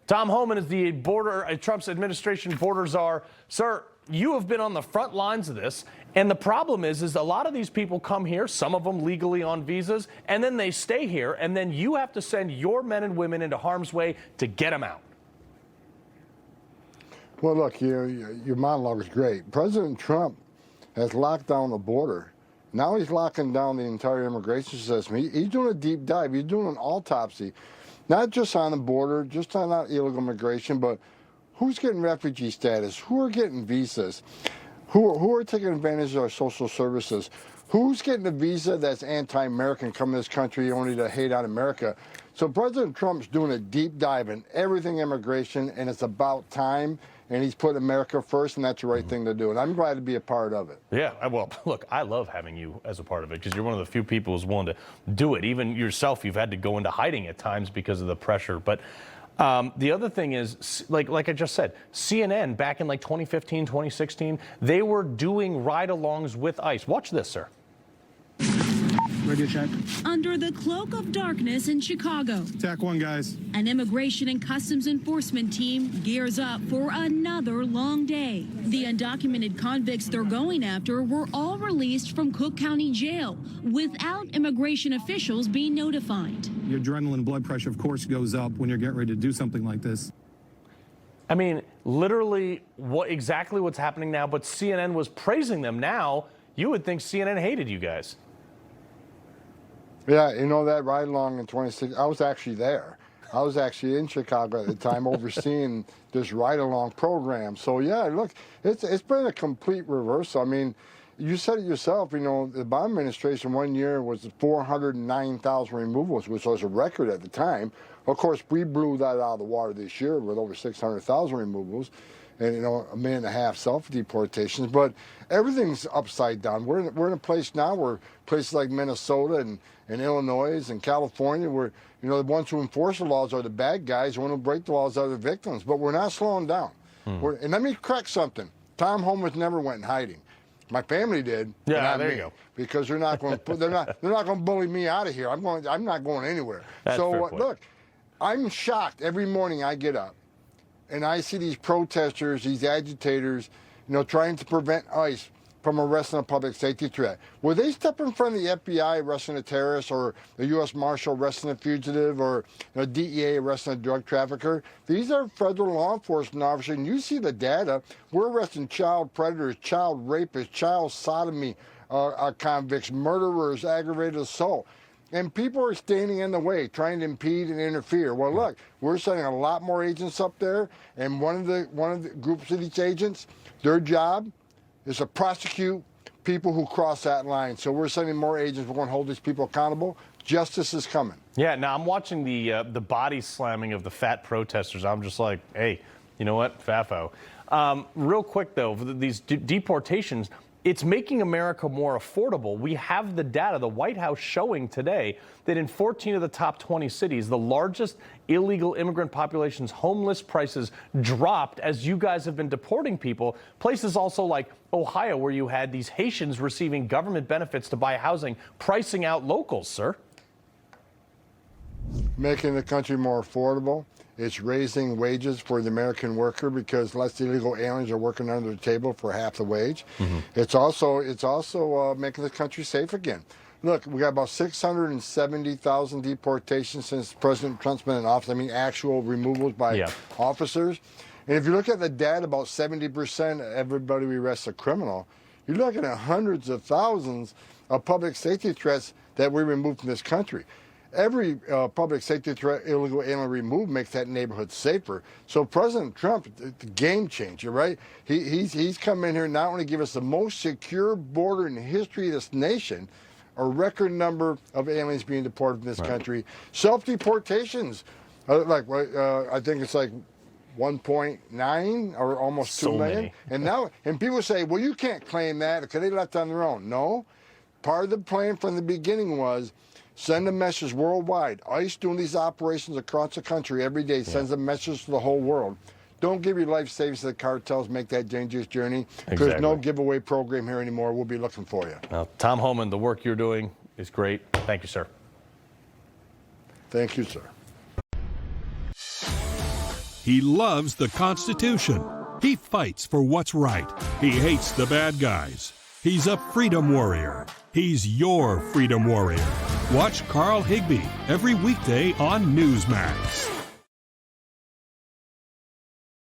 Tom Homan is the Trump's administration border czar. Sir, you have been on the front lines of this, and the problem is a lot of these people come here, some of them legally on visas, and then they stay here, and then you have to send your men and women into harm's way to get them out. Well, look, your monologue is great. President Trump has locked down the border. Now he's locking down the entire immigration system. He's doing a deep dive. He's doing an autopsy, not just on the border, just on not illegal immigration, but who's getting refugee status, who are getting visas, who are taking advantage of our social services, who's getting a visa that's anti-American coming to this country only to hate on America. So President Trump's doing a deep dive in everything immigration, and it's about time. And he's put America first, and that's the right thing to do. And I'm glad to be a part of it. Yeah, well, look, I love having you as a part of it because you're one of the few people who's willing to do it. Even yourself, you've had to go into hiding at times because of the pressure. But the other thing is, like I just said, CNN back in like 2015, 2016, they were doing ride-alongs with ICE. Watch this, sir. Radio check. Under the cloak of darkness in Chicago, Attack one, guys. an immigration and customs enforcement team gears up for another long day. The undocumented convicts they're going after were all released from Cook County Jail without immigration officials being notified. Your adrenaline blood pressure, of course, goes up when you're getting ready to do something like this. I mean, literally exactly what's happening now, but CNN was praising them. Now, you would think CNN hated you guys. Yeah, you know that ride along in 26, I was actually there. I was actually in Chicago at the time overseeing this ride along program. So yeah, look, it's been a complete reversal. I mean, you said it yourself, you know, the Obama administration 1 year was 409,000 removals, which was a record at the time. Of course, we blew that out of the water this year with over 600,000 removals. And, you know, 1.5 million self-deportations, but everything's upside down. We're in a place now where places like Minnesota and Illinois and California, where, you know, the ones who enforce the laws are the bad guys, the ones who break the laws are the victims. But we're not slowing down. And let me correct something. Tom Homan never went in hiding. My family did. Yeah, there you go. Because they're not going to they're not going to bully me out of here. I'm not going anywhere. That's So fair point. look, I'm shocked every morning I get up and I see these protesters, these agitators, you know, trying to prevent ICE from arresting a public safety threat. Will they step in front of the FBI arresting a terrorist, or the U.S. Marshal arresting a fugitive, or DEA arresting a drug trafficker? These are federal law enforcement officers, and you see the data. We're arresting child predators, child rapists, child sodomy convicts, murderers, aggravated assault. And people are standing in the way, trying to impede and interfere. Well, look, we're sending a lot more agents up there, and one of the groups of these agents, their job is to prosecute people who cross that line. So we're sending more agents. We're going to hold these people accountable. Justice is coming. Yeah, now I'm watching the body slamming of the fat protesters. I'm just like, hey, you know what, Fafo. Real quick, though, these deportations, it's making America more affordable. We have the data, the White House showing today that in 14 of the top 20 cities, the largest illegal immigrant populations, homeless prices dropped as you guys have been deporting people. Places also like Ohio, where you had these Haitians receiving government benefits to buy housing, pricing out locals, sir. Making the country more affordable. It's raising wages for the American worker because less illegal aliens are working under the table for half the wage. It's also making the country safe again. Look, we got about 670,000 deportations since President Trump's been in office. I mean, actual removals by officers. And if you look at the data, about 70% of everybody we arrest a criminal. You're looking at hundreds of thousands of public safety threats that we remove from this country. Every public safety threat, illegal alien removed, makes that neighborhood safer. So President Trump, the game changer, right? He's come in here not only to give us the most secure border in the history of this nation, a record number of aliens being deported from this country, self-deportations, I think it's like 1.9 or almost 2 million. Many. And people say, well, you can't claim that because they left on their own. No, part of the plan from the beginning was send a message worldwide. ICE doing these operations across the country every day sends a message to the whole world. Don't give your life savings to the cartels, make that dangerous journey. Because there's no giveaway program here anymore. We'll be looking for you. Now, Tom Homan, the work you're doing is great. Thank you, sir. Thank you, sir. He loves the Constitution. He fights for what's right. He hates the bad guys. He's a freedom warrior. He's your freedom warrior. Watch Carl Higbie every weekday on Newsmax.